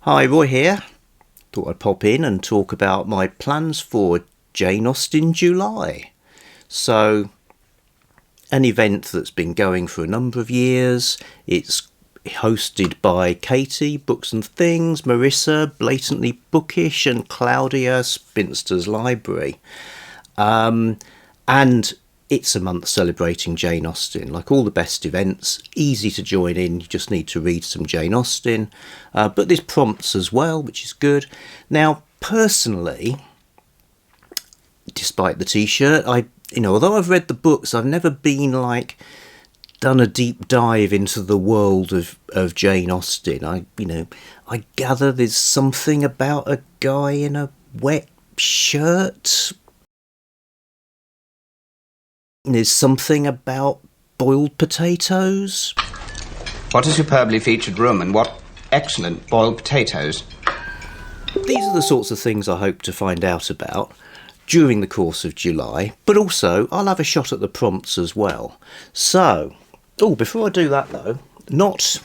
Hi, Roy here. Thought I'd pop in and talk about my plans for Austen July. So, an event that's been going for a number of years. It's hosted by Katie, Books and Things, Marissa, Blatantly Bookish, and Claudia, Spinster's Library. And it's a month celebrating Jane Austen. Like all the best events, easy to join in. You just need to read some Jane Austen. But there's prompts as well, which is good. Now, personally, despite the t-shirt, although I've read the books, I've never been done a deep dive into the world of Jane Austen. I gather there's something about a guy in a wet shirt. There's something about boiled potatoes. What a superbly featured room, and what excellent boiled potatoes. These are the sorts of things I hope to find out about during the course of July, but also I'll have a shot at the prompts as well. So, before I do that though, not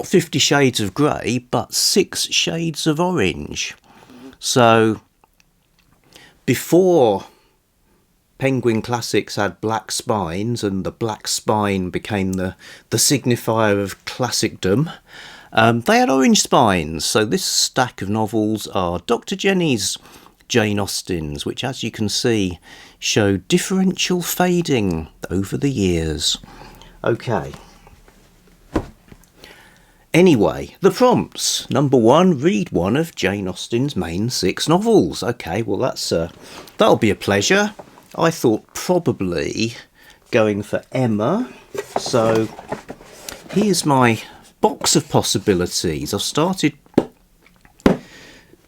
50 Shades of Grey, but 6 Shades of Orange. So, before Penguin Classics had black spines and the black spine became the signifier of classicdom, they had orange spines. So this stack of novels are Dr. Jennie's Jane Austens, which, as you can see, show differential fading over the years. Okay. Anyway, the prompts. Number 1, read one of Jane Austen's main 6 novels. Okay, well that'll be a pleasure. I thought probably going for Emma. So here's my box of possibilities. I've started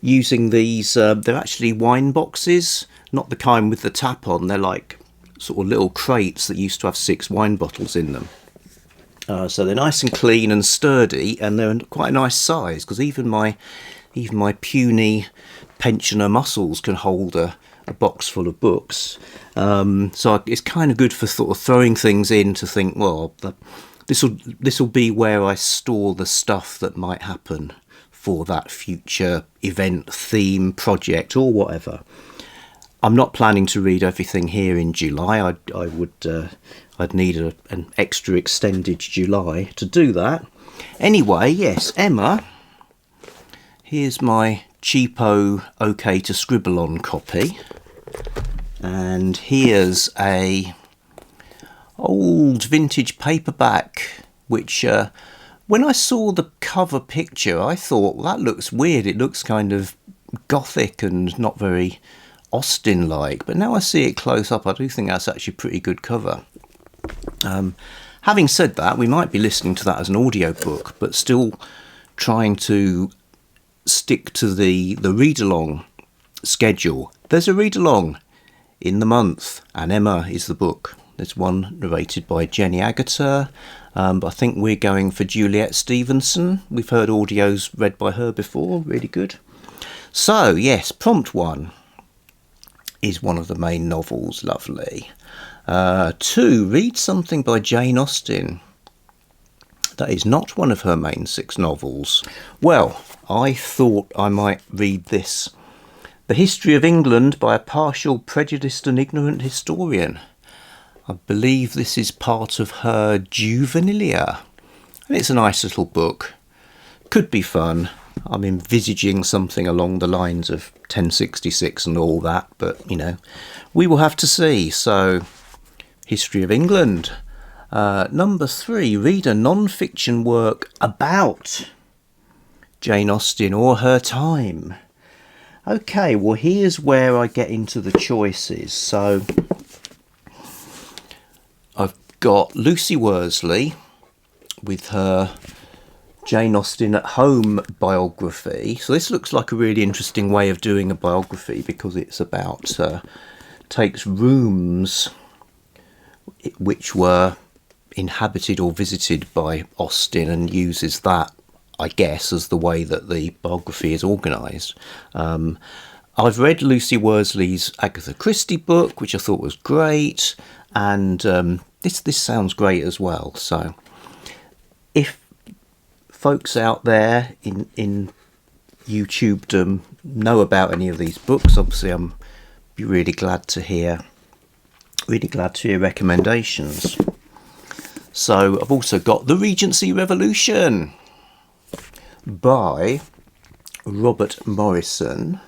using these. They're actually wine boxes, not the kind with the tap on. They're like sort of little crates that used to have 6 wine bottles in them. So they're nice and clean and sturdy, and they're quite a nice size because even my puny pensioner muscles can hold a box full of books. So it's kind of good for sort of throwing things in to think, well, this will be where I store the stuff that might happen for that future event, theme, project, or whatever. I'm not planning to read everything here in July. I'd need an extra extended July to do that. Anyway, yes, Emma. Here's my cheapo OK to scribble on copy. And here's a old vintage paperback, which when I saw the cover picture, I thought, well, that looks weird. It looks kind of gothic and not very Austen-like. But now I see it close up, I do think that's actually a pretty good cover. Having said that, we might be listening to that as an audiobook, but still trying to stick to the read-along schedule. There's a read-along in the month, and Emma is the book. There's one narrated by Jennie Agutter, but I think we're going for Juliet Stevenson. We've heard audios read by her before, really good. So, yes, prompt 1 is one of the main novels, lovely. 2, read something by Jane Austen. That is not one of her main 6 novels. Well, I thought I might read this. The History of England by a Partial, Prejudiced and Ignorant Historian. I believe this is part of her juvenilia. And it's a nice little book. Could be fun. I'm envisaging something along the lines of 1066 and all that, but, we will have to see. So, History of England. Number 3, read a non-fiction work about Jane Austen or her time. Okay, well, here's where I get into the choices. So, I've got Lucy Worsley with her Jane Austen at Home biography. So this looks like a really interesting way of doing a biography because it's about, takes rooms which were inhabited or visited by Austen and uses that, I guess, as the way that the biography is organised. I've read Lucy Worsley's Agatha Christie book, which I thought was great, and this sounds great as well. So if folks out there in YouTubed them know about any of these books, obviously I'm be really glad to hear recommendations. So I've also got The Regency Revolution by Robert Morrison.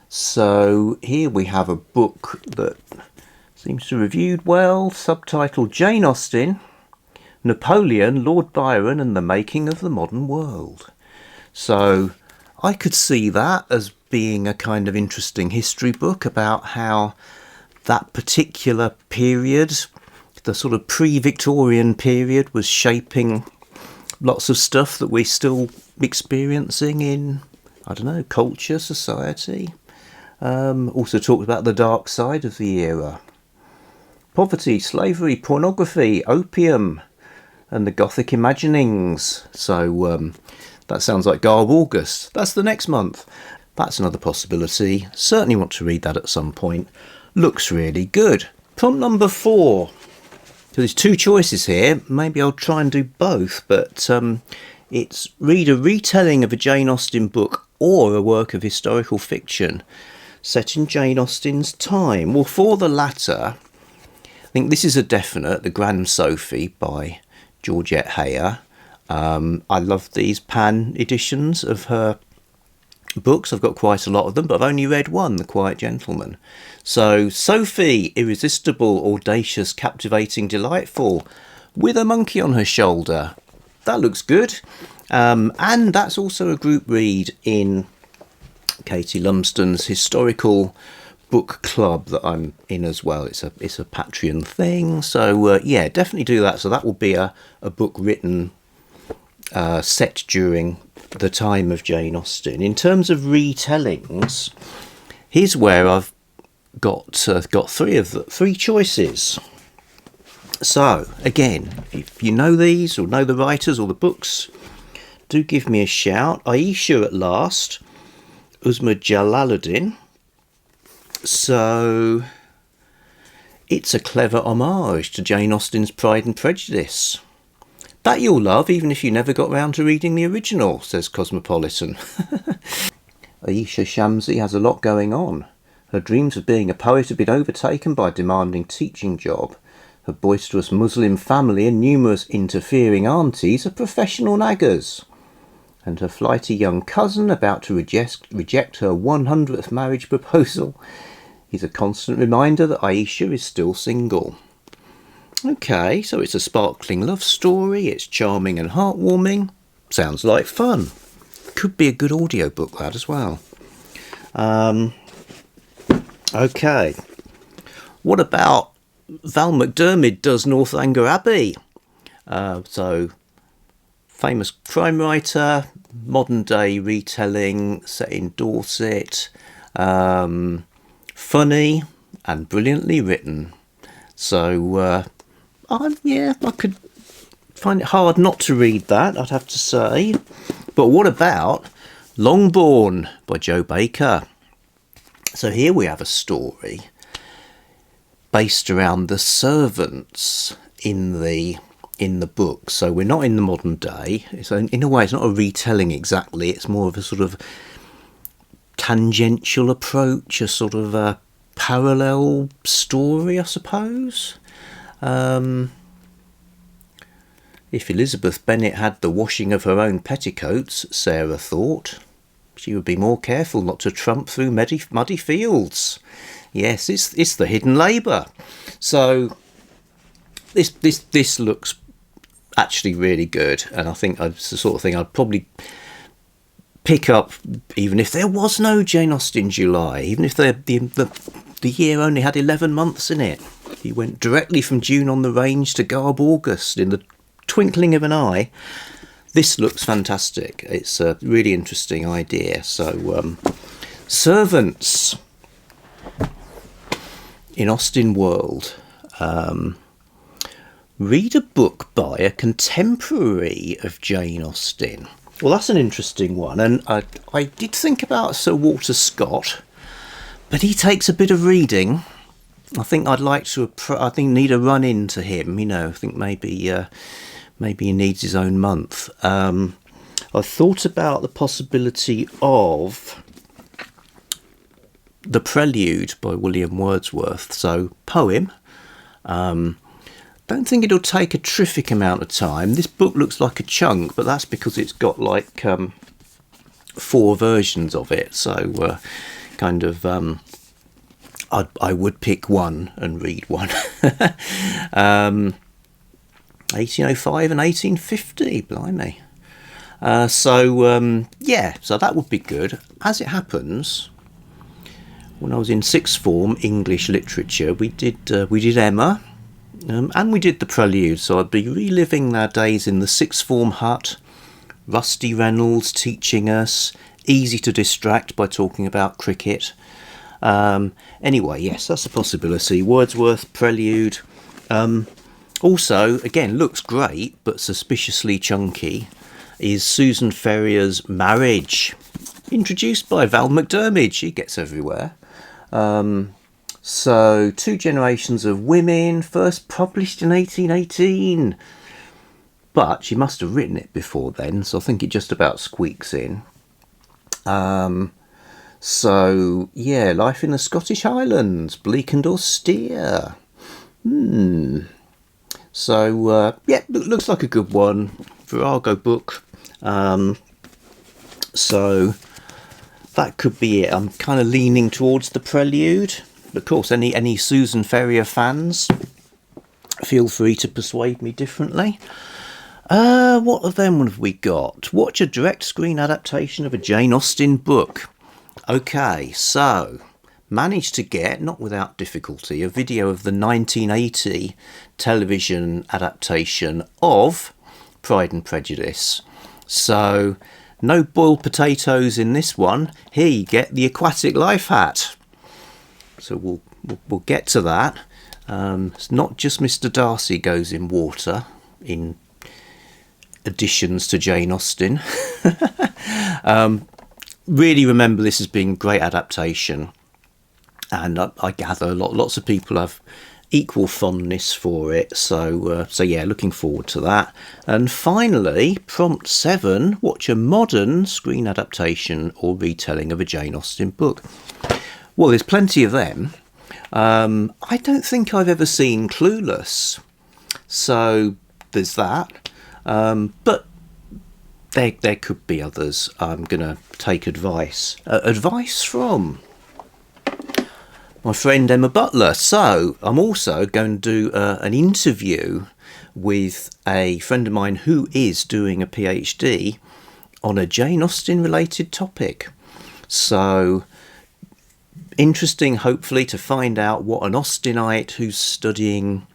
So here we have a book that seems to have reviewed well, subtitled Jane Austen, Napoleon, Lord Byron and the Making of the Modern World. So I could see that as being a kind of interesting history book about how that particular period, the sort of pre-Victorian period, was shaping lots of stuff that we're still experiencing in, I don't know, culture, society. Also talked about the dark side of the era. Poverty, slavery, pornography, opium, and the Gothic imaginings. So that sounds like Garb August. That's the next month. That's another possibility. Certainly want to read that at some point. Looks really good. Prompt number 4. So there's 2 choices here. Maybe I'll try and do both, but it's read a retelling of a Jane Austen book or a work of historical fiction set in Jane Austen's time. Well, for the latter, I think this is a definite, The Grand Sophy by Georgette Heyer. I love these Pan editions of her books. I've got quite a lot of them, but I've only read one, The Quiet Gentleman. So Sophy, irresistible, audacious, captivating, delightful, with a monkey on her shoulder. That looks good. And that's also a group read in Katie Lumsden's historical book club that I'm in as well. It's a Patreon thing. So yeah, definitely do that. So that will be a book written set during the time of Jane Austen. In terms of retellings, here's where I've got 3 choices. So again, if you know these or know the writers or the books, do give me a shout. Ayesha at Last, Uzma Jalaluddin. So it's a clever homage to Jane Austen's Pride and Prejudice. That you'll love, even if you never got round to reading the original, says Cosmopolitan. Ayesha Shamsi has a lot going on. Her dreams of being a poet have been overtaken by a demanding teaching job. Her boisterous Muslim family and numerous interfering aunties are professional naggers. And her flighty young cousin, about to reject her 100th marriage proposal, is a constant reminder that Ayesha is still single. Okay, so it's a sparkling love story, it's charming and heartwarming. Sounds like fun. Could be a good audiobook, that as well. Okay. What about Val McDermid does Northanger Abbey? So, famous crime writer, modern day retelling set in Dorset. Funny and brilliantly written. So, I could find it hard not to read that, I'd have to say. But what about Longbourn by Joe Baker? So here we have a story based around the servants in the book. So we're not in the modern day. So in a way, it's not a retelling exactly. It's more of a sort of tangential approach, a sort of a parallel story, I suppose. If Elizabeth Bennet had the washing of her own petticoats, Sarah thought, she would be more careful not to trump through muddy fields. Yes, it's the hidden labour. So this looks actually really good, and I think it's the sort of thing I'd probably pick up even if there was no Jane Austen July, even if the year only had 11 months in it. He went directly from June on the Range to Garb August in the twinkling of an eye. This looks fantastic. It's a really interesting idea. So, servants in Austen World. Read a book by a contemporary of Jane Austen. Well, that's an interesting one. And I did think about Sir Walter Scott, but he takes a bit of reading. I think I'd like to. I think need a run into him. You know, I think maybe he needs his own month. I thought about the possibility of the Prelude by William Wordsworth. So, poem. Don't think it'll take a terrific amount of time. This book looks like a chunk, but that's because it's got like 4 versions of it. So, I would pick one and read one. 1805 and 1850, blimey. So that would be good. As it happens, when I was in sixth form English literature, we did Emma, and we did the Prelude. So I'd be reliving our days in the sixth form hut. Rusty Reynolds teaching us, easy to distract by talking about cricket. Anyway, yes, that's a possibility. Wordsworth, Prelude. Also, again, looks great, but suspiciously chunky, is Susan Ferrier's Marriage, introduced by Val McDermid. She gets everywhere. So, 2 generations of women, first published in 1818. But she must have written it before then, so I think it just about squeaks in. So, yeah, life in the Scottish Highlands, bleak and austere. So, looks like a good one. Virago book. So, that could be it. I'm kind of leaning towards the Prelude. Of course, any Susan Ferrier fans, feel free to persuade me differently. What of them have we got? Watch a direct screen adaptation of a Jane Austen book. Okay, so managed to get, not without difficulty, a video of the 1980 television adaptation of Pride and Prejudice. So, no boiled potatoes in this one. Here you get the aquatic life hat. So we'll get to that. It's not just Mr. Darcy goes in water in additions to Jane Austen. Really remember this as being a great adaptation, and I gather lots of people have equal fondness for it. So yeah, looking forward to that. And finally, prompt 7: watch a modern screen adaptation or retelling of a Jane Austen book. Well, there's plenty of them. I don't think I've ever seen Clueless, so there's that. But there could be others. I'm going to take advice. Advice from my friend Emma Butler. So I'm also going to do an interview with a friend of mine who is doing a PhD on a Jane Austen related topic. So interesting, hopefully, to find out what an Austenite who's studying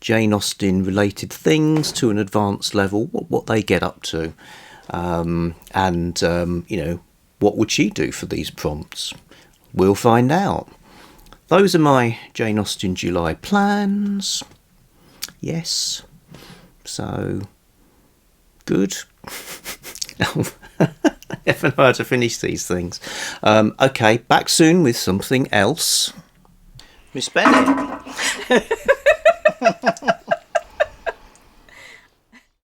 Jane Austen related things to an advanced level, what they get up to, and what would she do for these prompts? We'll find out. Those are my Jane Austen July plans. Yes. So, good. I never know how to finish these things. Okay, back soon with something else. Miss Bennett.